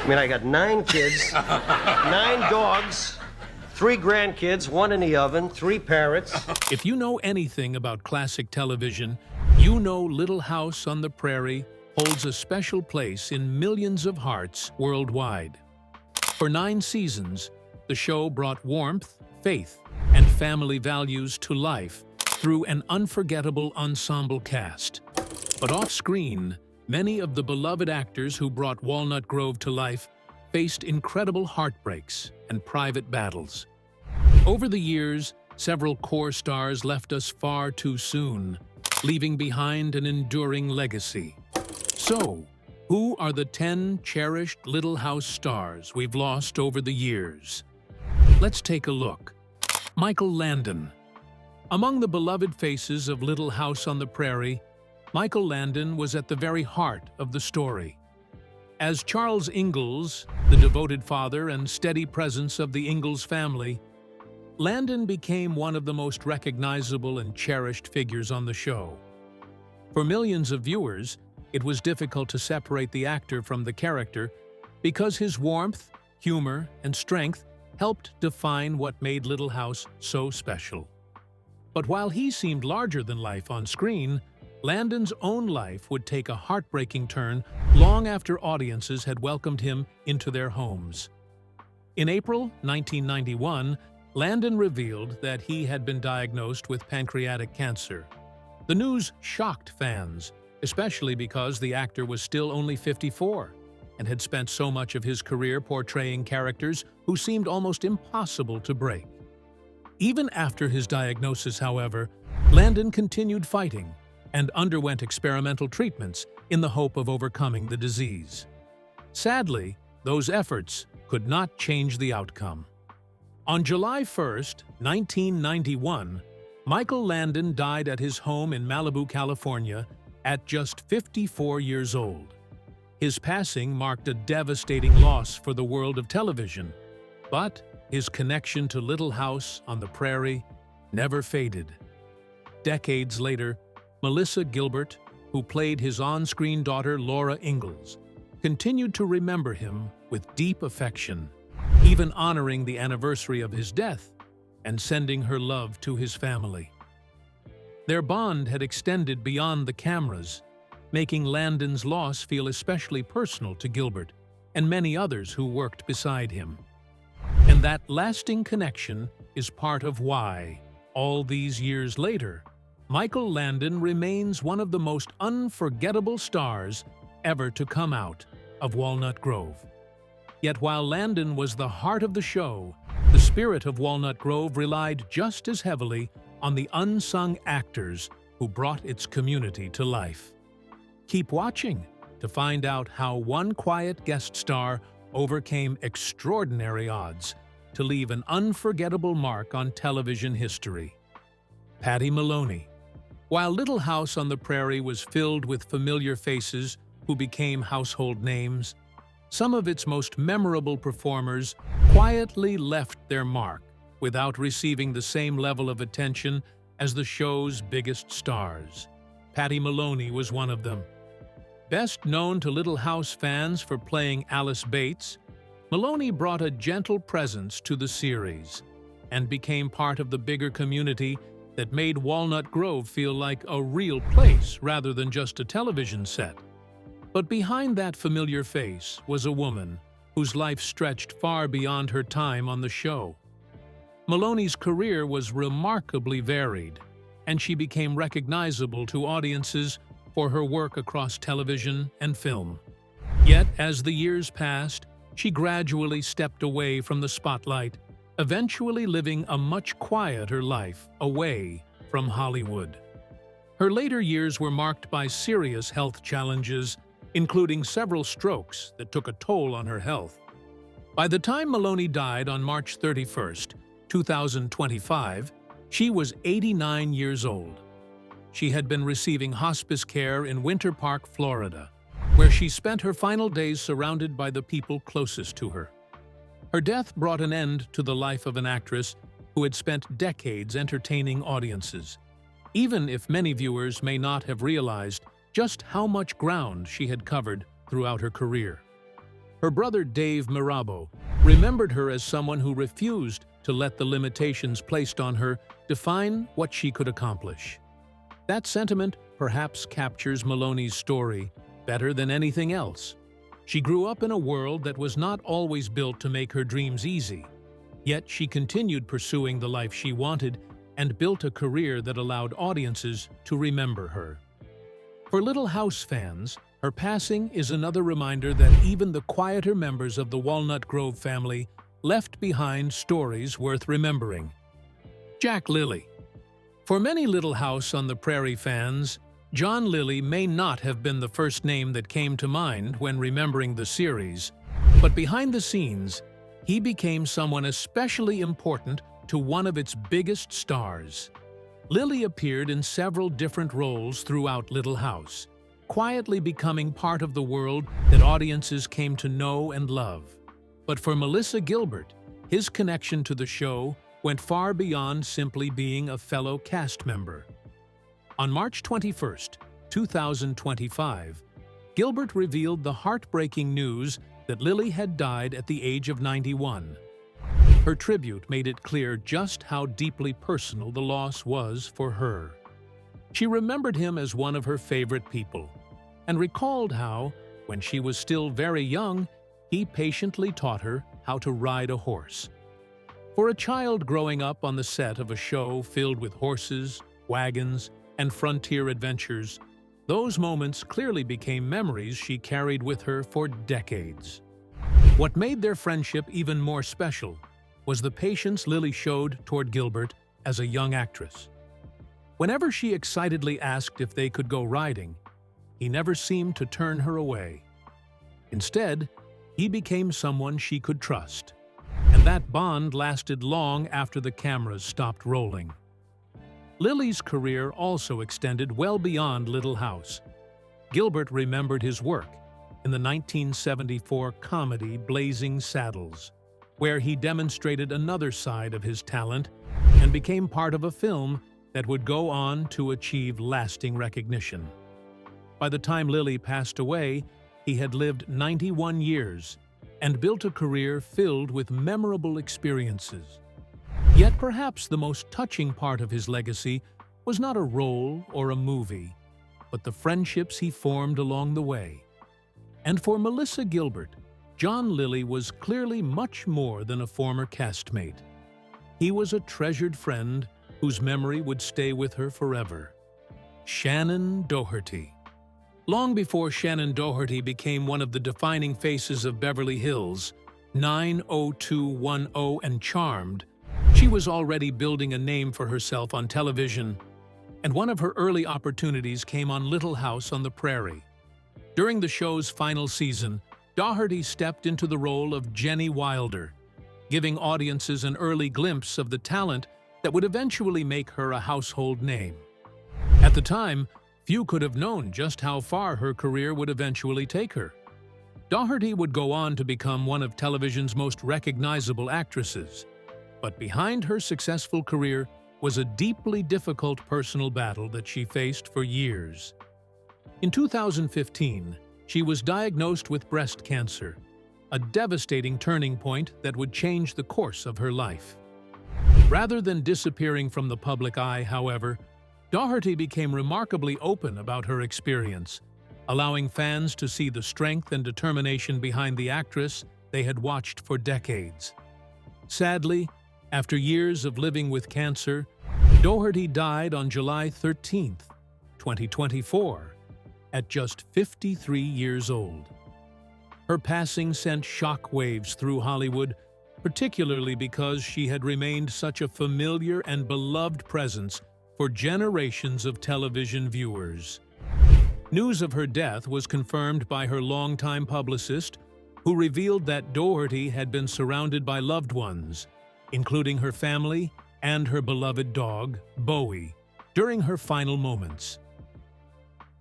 mean, I got 9 kids, 9 dogs, 3 grandkids, 1 in the oven, 3 parrots. If you know anything about classic television, you know Little House on the Prairie holds a special place in millions of hearts worldwide. For 9 seasons, the show brought warmth, faith, and family values to life through an unforgettable ensemble cast. But off-screen, many of the beloved actors who brought Walnut Grove to life faced incredible heartbreaks and private battles. Over the years, several core stars left us far too soon, leaving behind an enduring legacy. So, who are the 10 cherished Little House stars we've lost over the years? Let's take a look. Michael Landon. Among the beloved faces of Little House on the Prairie, Michael Landon was at the very heart of the story. As Charles Ingalls, the devoted father and steady presence of the Ingalls family, Landon became one of the most recognizable and cherished figures on the show. For millions of viewers, it was difficult to separate the actor from the character because his warmth, humor, and strength helped define what made Little House so special. But while he seemed larger than life on screen, Landon's own life would take a heartbreaking turn long after audiences had welcomed him into their homes. In April 1991, Landon revealed that he had been diagnosed with pancreatic cancer. The news shocked fans, especially because the actor was still only 54 and had spent so much of his career portraying characters who seemed almost impossible to break. Even after his diagnosis, however, Landon continued fighting and underwent experimental treatments in the hope of overcoming the disease. Sadly, those efforts could not change the outcome. On July 1st, 1991, Michael Landon died at his home in Malibu, California, at just 54 years old. His passing marked a devastating loss for the world of television, but his connection to Little House on the Prairie never faded. Decades later, Melissa Gilbert, who played his on-screen daughter Laura Ingalls, continued to remember him with deep affection, even honoring the anniversary of his death and sending her love to his family. Their bond had extended beyond the cameras, making Landon's loss feel especially personal to Gilbert and many others who worked beside him. And that lasting connection is part of why, all these years later, Michael Landon remains one of the most unforgettable stars ever to come out of Walnut Grove. Yet while Landon was the heart of the show, the spirit of Walnut Grove relied just as heavily on the unsung actors who brought its community to life. Keep watching to find out how one quiet guest star overcame extraordinary odds to leave an unforgettable mark on television history. Patty Maloney. While Little House on the Prairie was filled with familiar faces who became household names, some of its most memorable performers quietly left their mark without receiving the same level of attention as the show's biggest stars. Patty Maloney was one of them. Best known to Little House fans for playing Alice Bates, Maloney brought a gentle presence to the series and became part of the bigger community that made Walnut Grove feel like a real place rather than just a television set. But behind that familiar face was a woman whose life stretched far beyond her time on the show. Maloney's career was remarkably varied, and she became recognizable to audiences for her work across television and film. Yet, as the years passed, she gradually stepped away from the spotlight, eventually living a much quieter life away from Hollywood. Her later years were marked by serious health challenges, including several strokes that took a toll on her health. By the time Maloney died on March 31st, 2025, she was 89 years old. She had been receiving hospice care in Winter Park, Florida, where she spent her final days surrounded by the people closest to her. Her death brought an end to the life of an actress who had spent decades entertaining audiences, even if many viewers may not have realized just how much ground she had covered throughout her career. Her brother Dave Mirabo remembered her as someone who refused to let the limitations placed on her define what she could accomplish. That sentiment perhaps captures Maloney's story better than anything else. She grew up in a world that was not always built to make her dreams easy, yet she continued pursuing the life she wanted and built a career that allowed audiences to remember her. For Little House fans, her passing is another reminder that even the quieter members of the Walnut Grove family left behind stories worth remembering. Jack Lilly. For many Little House on the Prairie fans, John Lilly may not have been the first name that came to mind when remembering the series, but behind the scenes, he became someone especially important to one of its biggest stars. Lilly appeared in several different roles throughout Little House, quietly becoming part of the world that audiences came to know and love. But for Melissa Gilbert, his connection to the show went far beyond simply being a fellow cast member. On March 21, 2025, Gilbert revealed the heartbreaking news that Lilly had died at the age of 91. Her tribute made it clear just how deeply personal the loss was for her. She remembered him as one of her favorite people, and recalled how, when she was still very young, he patiently taught her how to ride a horse. For a child growing up on the set of a show filled with horses, wagons, and frontier adventures, those moments clearly became memories she carried with her for decades. What made their friendship even more special was the patience Lilly showed toward Gilbert as a young actress. Whenever she excitedly asked if they could go riding, he never seemed to turn her away. Instead, he became someone she could trust, and that bond lasted long after the cameras stopped rolling. Lilly's career also extended well beyond Little House. Gilbert remembered his work in the 1974 comedy Blazing Saddles, where he demonstrated another side of his talent and became part of a film that would go on to achieve lasting recognition. By the time Lilly passed away, he had lived 91 years and built a career filled with memorable experiences. Yet perhaps the most touching part of his legacy was not a role or a movie, but the friendships he formed along the way. And for Melissa Gilbert, John Lilly was clearly much more than a former castmate. He was a treasured friend whose memory would stay with her forever. Shannen Doherty. Long before Shannen Doherty became one of the defining faces of Beverly Hills, 90210 and Charmed, she was already building a name for herself on television, and one of her early opportunities came on Little House on the Prairie. During the show's final season, Doherty stepped into the role of Jenny Wilder, giving audiences an early glimpse of the talent that would eventually make her a household name. At the time, few could have known just how far her career would eventually take her. Doherty would go on to become one of television's most recognizable actresses. But behind her successful career was a deeply difficult personal battle that she faced for years. In 2015, she was diagnosed with breast cancer, a devastating turning point that would change the course of her life. Rather than disappearing from the public eye, however, Doherty became remarkably open about her experience, allowing fans to see the strength and determination behind the actress they had watched for decades. Sadly, after years of living with cancer, Doherty died on July 13, 2024, at just 53 years old. Her passing sent shockwaves through Hollywood, particularly because she had remained such a familiar and beloved presence for generations of television viewers. News of her death was confirmed by her longtime publicist, who revealed that Doherty had been surrounded by loved ones, including her family and her beloved dog, Bowie, during her final moments.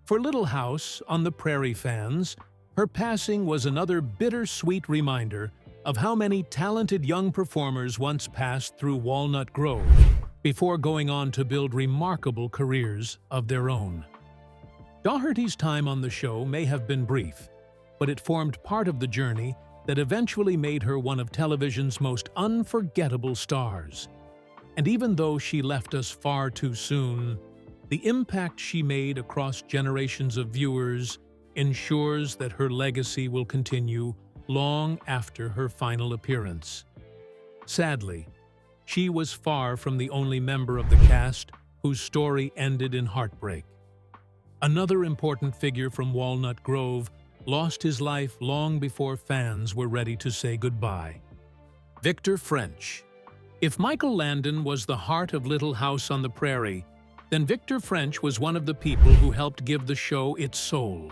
For Little House on the Prairie fans, her passing was another bittersweet reminder of how many talented young performers once passed through Walnut Grove before going on to build remarkable careers of their own. Doherty's time on the show may have been brief, but it formed part of the journey that eventually made her one of television's most unforgettable stars. And even though she left us far too soon, the impact she made across generations of viewers ensures that her legacy will continue long after her final appearance. Sadly, she was far from the only member of the cast whose story ended in heartbreak. Another important figure from Walnut Grove lost his life long before fans were ready to say goodbye. Victor French. If Michael Landon was the heart of Little House on the Prairie, then Victor French was one of the people who helped give the show its soul.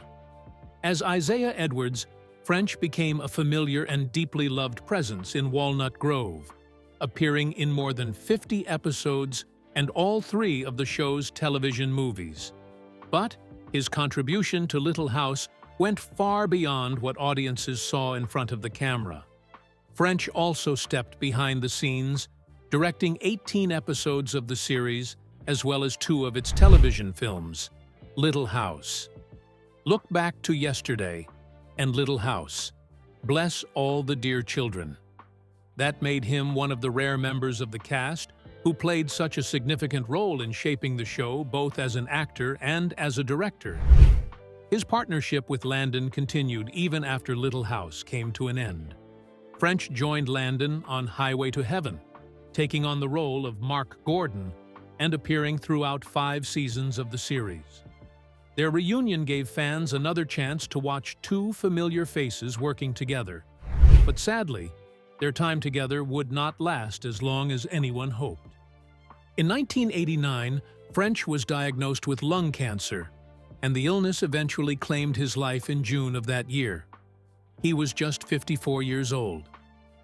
As Isaiah Edwards, French became a familiar and deeply loved presence in Walnut Grove, appearing in more than 50 episodes and all 3 of the show's television movies. But his contribution to Little House went far beyond what audiences saw in front of the camera. French also stepped behind the scenes, directing 18 episodes of the series, as well as 2 of its television films, Little House. Look back to yesterday and Little House. Bless all the dear children. That made him one of the rare members of the cast who played such a significant role in shaping the show both as an actor and as a director. His partnership with Landon continued even after Little House came to an end. French joined Landon on Highway to Heaven, taking on the role of Mark Gordon and appearing throughout 5 seasons of the series. Their reunion gave fans another chance to watch 2 familiar faces working together. But sadly, their time together would not last as long as anyone hoped. In 1989, French was diagnosed with lung cancer, and the illness eventually claimed his life in June of that year. He was just 54 years old.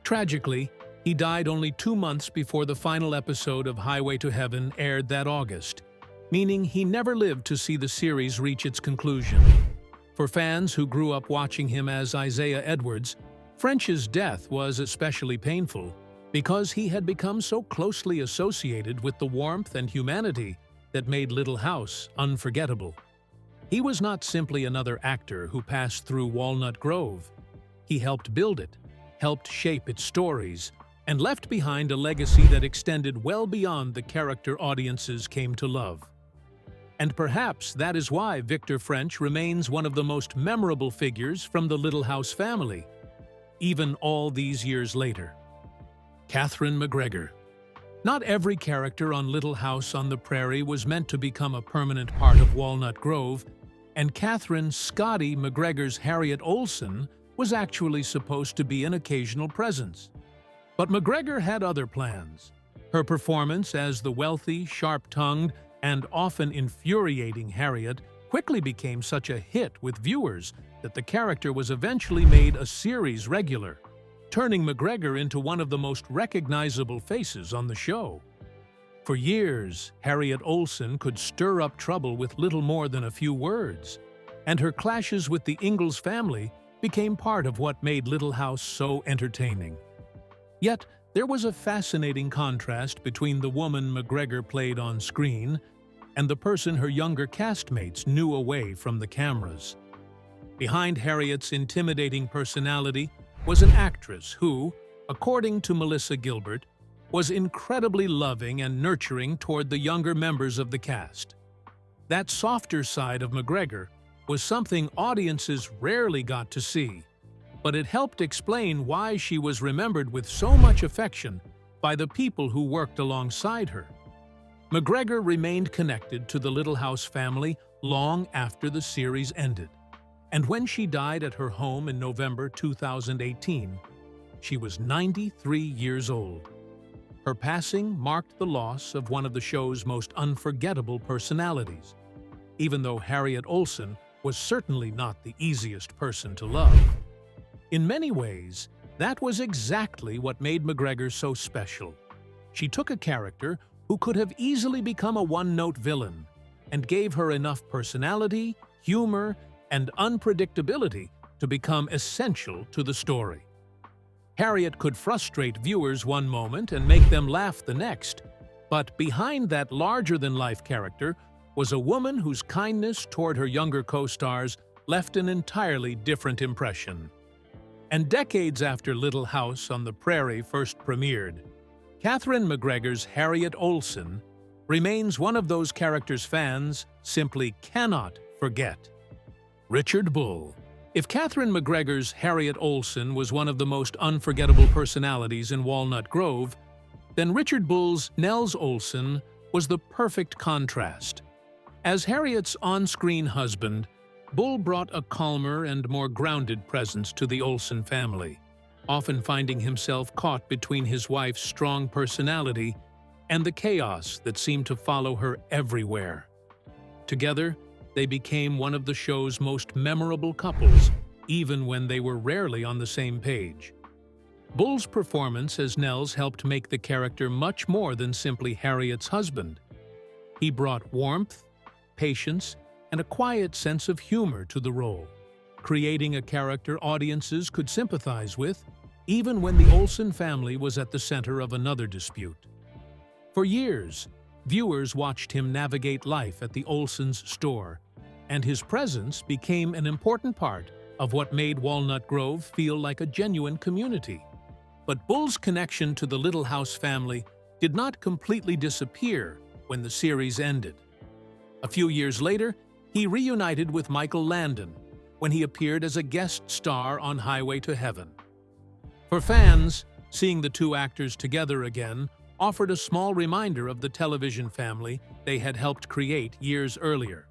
Tragically, he died only 2 months before the final episode of Highway to Heaven aired that August, meaning he never lived to see the series reach its conclusion. For fans who grew up watching him as Isaiah Edwards, French's death was especially painful because he had become so closely associated with the warmth and humanity that made Little House unforgettable. He was not simply another actor who passed through Walnut Grove. He helped build it, helped shape its stories, and left behind a legacy that extended well beyond the character audiences came to love. And perhaps that is why Victor French remains one of the most memorable figures from the Little House family, even all these years later. Katherine MacGregor. Not every character on Little House on the Prairie was meant to become a permanent part of Walnut Grove, and Katherine "Scotty" MacGregor's Harriet Olsen was actually supposed to be an occasional presence. But MacGregor had other plans. Her performance as the wealthy, sharp-tongued, and often infuriating Harriet quickly became such a hit with viewers that the character was eventually made a series regular, turning MacGregor into one of the most recognizable faces on the show. For years, Harriet Olsen could stir up trouble with little more than a few words, and her clashes with the Ingalls family became part of what made Little House so entertaining. Yet, there was a fascinating contrast between the woman MacGregor played on screen and the person her younger castmates knew away from the cameras. Behind Harriet's intimidating personality was an actress who, according to Melissa Gilbert, was incredibly loving and nurturing toward the younger members of the cast. That softer side of MacGregor was something audiences rarely got to see, but it helped explain why she was remembered with so much affection by the people who worked alongside her. MacGregor remained connected to the Little House family long after the series ended, and when she died at her home in November 2018, she was 93 years old. Her passing marked the loss of one of the show's most unforgettable personalities, even though Harriet Olsen was certainly not the easiest person to love. In many ways, that was exactly what made MacGregor so special. She took a character who could have easily become a one-note villain and gave her enough personality, humor, and unpredictability to become essential to the story. Harriet could frustrate viewers one moment and make them laugh the next, but behind that larger-than-life character was a woman whose kindness toward her younger co-stars left an entirely different impression. And decades after Little House on the Prairie first premiered, Katherine MacGregor's Harriet Olsen remains one of those characters fans simply cannot forget. Richard Bull. If Katherine MacGregor's Harriet Olsen was one of the most unforgettable personalities in Walnut Grove, then Richard Bull's Nels Olsen was the perfect contrast. As Harriet's on-screen husband, Bull brought a calmer and more grounded presence to the Olsen family, often finding himself caught between his wife's strong personality and the chaos that seemed to follow her everywhere. Together, they became one of the show's most memorable couples, even when they were rarely on the same page. Bull's performance as Nels helped make the character much more than simply Harriet's husband. He brought warmth, patience, and a quiet sense of humor to the role, creating a character audiences could sympathize with, even when the Olsen family was at the center of another dispute. For years, viewers watched him navigate life at the Olsen's store, and his presence became an important part of what made Walnut Grove feel like a genuine community. But Bull's connection to the Little House family did not completely disappear when the series ended. A few years later, he reunited with Michael Landon when he appeared as a guest star on Highway to Heaven. For fans, seeing the two actors together again offered a small reminder of the television family they had helped create years earlier.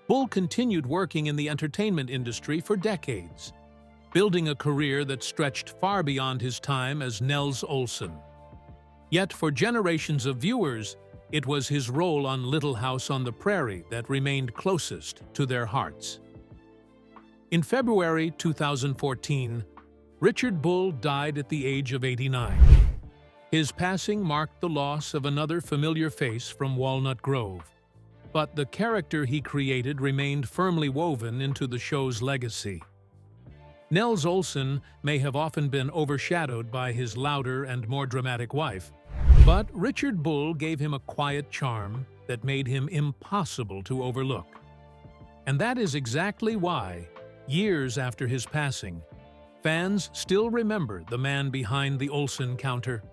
Bull continued working in the entertainment industry for decades, building a career that stretched far beyond his time as Nels Olsen. Yet for generations of viewers, it was his role on Little House on the Prairie that remained closest to their hearts. In February 2014, Richard Bull died at the age of 89. His passing marked the loss of another familiar face from Walnut Grove, but the character he created remained firmly woven into the show's legacy. Nels Olsen may have often been overshadowed by his louder and more dramatic wife, but Richard Bull gave him a quiet charm that made him impossible to overlook. And that is exactly why, years after his passing, fans still remember the man behind the Olsen counter.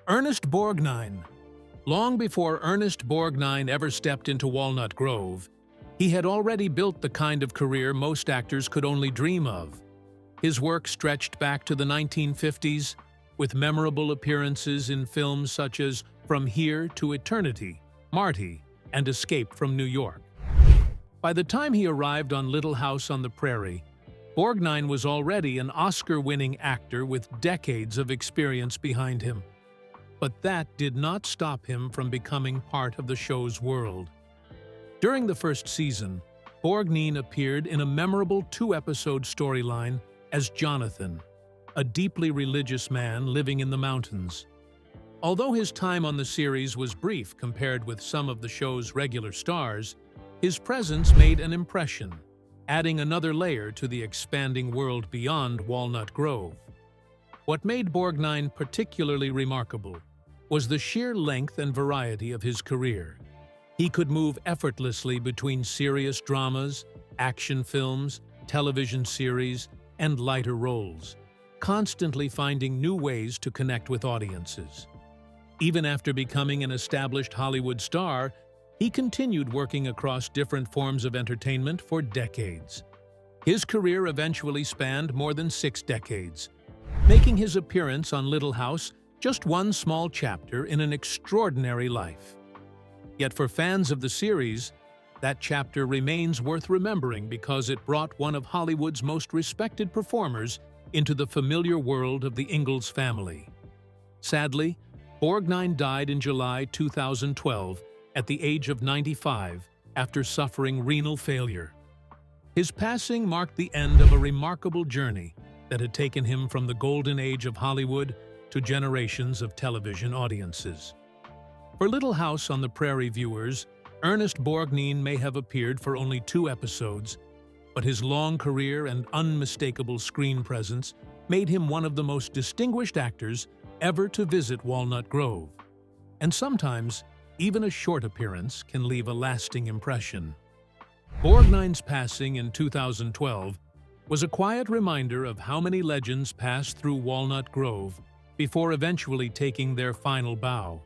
Ernest Borgnine. Long before Ernest Borgnine ever stepped into Walnut Grove, he had already built the kind of career most actors could only dream of. His work stretched back to the 1950s, with memorable appearances in films such as From Here to Eternity, Marty, and Escape from New York. By the time he arrived on Little House on the Prairie, Borgnine was already an Oscar-winning actor with decades of experience behind him. But that did not stop him from becoming part of the show's world. During the first season, Borgnine appeared in a memorable two-episode storyline as Jonathan, a deeply religious man living in the mountains. Although his time on the series was brief compared with some of the show's regular stars, his presence made an impression, adding another layer to the expanding world beyond Walnut Grove. What made Borgnine particularly remarkable was the sheer length and variety of his career. He could move effortlessly between serious dramas, action films, television series, and lighter roles, constantly finding new ways to connect with audiences. Even after becoming an established Hollywood star, he continued working across different forms of entertainment for decades. His career eventually spanned more than 6 decades, making his appearance on Little House just one small chapter in an extraordinary life. Yet for fans of the series, that chapter remains worth remembering because it brought one of Hollywood's most respected performers into the familiar world of the Ingalls family. Sadly, Borgnine died in July 2012 at the age of 95 after suffering renal failure. His passing marked the end of a remarkable journey that had taken him from the golden age of Hollywood to generations of television audiences. For Little House on the Prairie viewers, Ernest Borgnine may have appeared for only 2 episodes, but his long career and unmistakable screen presence made him one of the most distinguished actors ever to visit Walnut Grove. And sometimes, even a short appearance can leave a lasting impression. Borgnine's passing in 2012 was a quiet reminder of how many legends passed through Walnut Grove before eventually taking their final bow.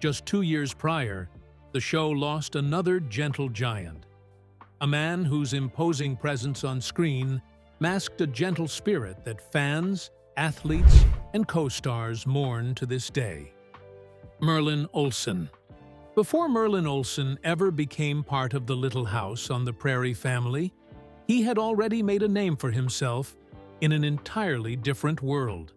Just 2 years prior, the show lost another gentle giant, a man whose imposing presence on screen masked a gentle spirit that fans, athletes, and co-stars mourn to this day. Merlin Olsen. Before Merlin Olsen ever became part of the Little House on the Prairie family, he had already made a name for himself in an entirely different world.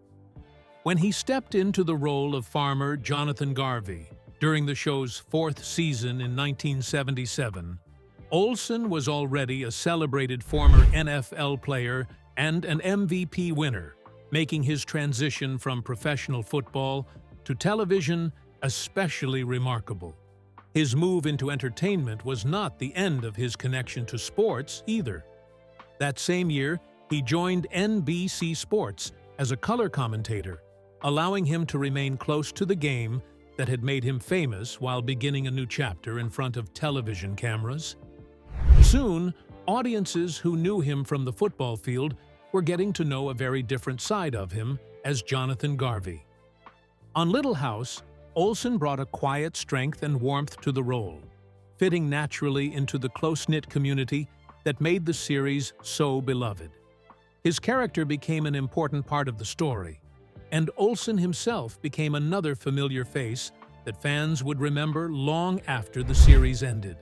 When he stepped into the role of farmer Jonathan Garvey during the show's 4th season in 1977, Olsen was already a celebrated former NFL player and an MVP winner, making his transition from professional football to television especially remarkable. His move into entertainment was not the end of his connection to sports either. That same year, he joined NBC Sports as a color commentator, allowing him to remain close to the game that had made him famous while beginning a new chapter in front of television cameras. Soon, audiences who knew him from the football field were getting to know a very different side of him as Jonathan Garvey. On Little House, Olsen brought a quiet strength and warmth to the role, fitting naturally into the close-knit community that made the series so beloved. His character became an important part of the story, and Olsen himself became another familiar face that fans would remember long after the series ended.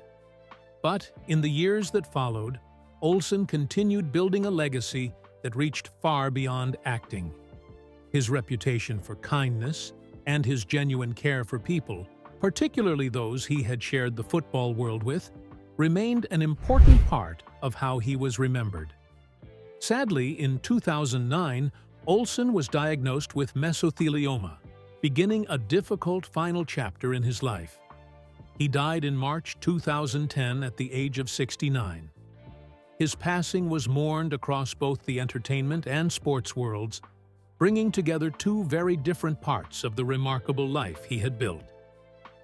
But in the years that followed, Olsen continued building a legacy that reached far beyond acting. His reputation for kindness and his genuine care for people, particularly those he had shared the football world with, remained an important part of how he was remembered. Sadly, in 2009, Olsen was diagnosed with mesothelioma, beginning a difficult final chapter in his life. He died in March 2010 at the age of 69. His passing was mourned across both the entertainment and sports worlds, bringing together two very different parts of the remarkable life he had built.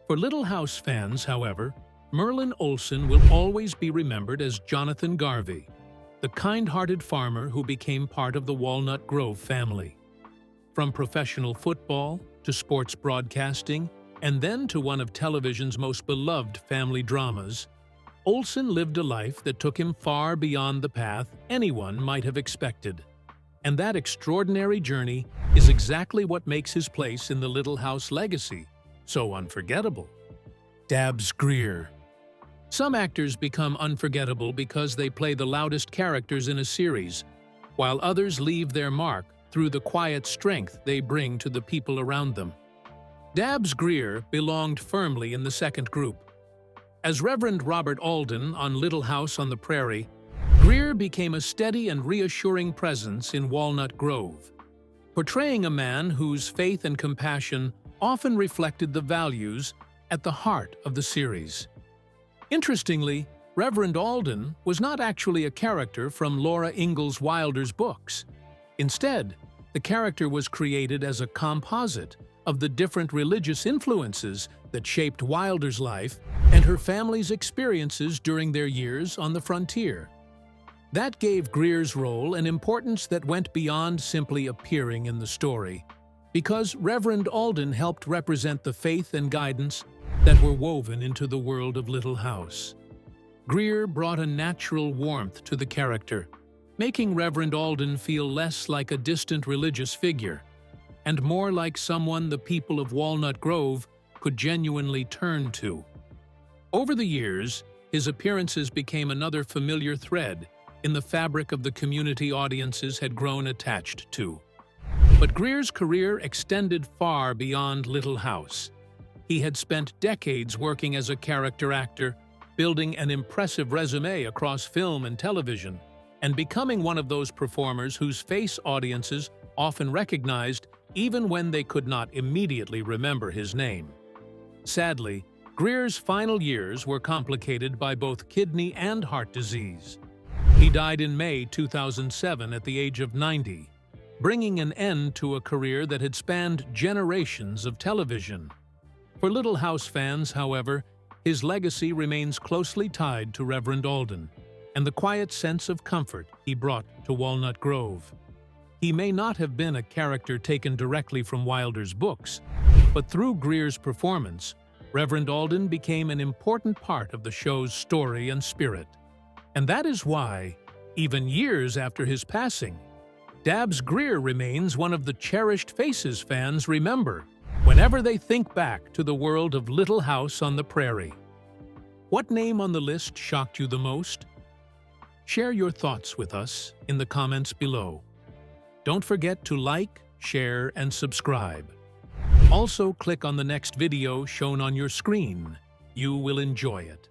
For Little House fans, however, Merlin Olsen will always be remembered as Jonathan Garvey, the kind-hearted farmer who became part of the Walnut Grove family. From professional football to sports broadcasting, and then to one of television's most beloved family dramas, Olsen lived a life that took him far beyond the path anyone might have expected. And that extraordinary journey is exactly what makes his place in the Little House legacy so unforgettable. Dabs Greer. Some actors become unforgettable because they play the loudest characters in a series, while others leave their mark through the quiet strength they bring to the people around them. Dabs Greer belonged firmly in the second group. As Reverend Robert Alden on Little House on the Prairie, Greer became a steady and reassuring presence in Walnut Grove, portraying a man whose faith and compassion often reflected the values at the heart of the series. Interestingly, Reverend Alden was not actually a character from Laura Ingalls Wilder's books. Instead, the character was created as a composite of the different religious influences that shaped Wilder's life and her family's experiences during their years on the frontier. That gave Greer's role an importance that went beyond simply appearing in the story, because Reverend Alden helped represent the faith and guidance that were woven into the world of Little House. Greer brought a natural warmth to the character, making Reverend Alden feel less like a distant religious figure and more like someone the people of Walnut Grove could genuinely turn to. Over the years, his appearances became another familiar thread in the fabric of the community audiences had grown attached to. But Greer's career extended far beyond Little House. He had spent decades working as a character actor, building an impressive resume across film and television, and becoming one of those performers whose face audiences often recognized even when they could not immediately remember his name. Sadly, Greer's final years were complicated by both kidney and heart disease. He died in May 2007 at the age of 90, bringing an end to a career that had spanned generations of television. For Little House fans, however, his legacy remains closely tied to Reverend Alden. and the quiet sense of comfort he brought to Walnut Grove. He may not have been a character taken directly from Wilder's books, but through Greer's performance, Reverend Alden became an important part of the show's story and spirit. And that is why, even years after his passing, Dabs Greer remains one of the cherished faces fans remember whenever they think back to the world of Little House on the Prairie. What name on the list shocked you the most? Share your thoughts with us in the comments below. Don't forget to like, share, and subscribe. Also, click on the next video shown on your screen. You will enjoy it.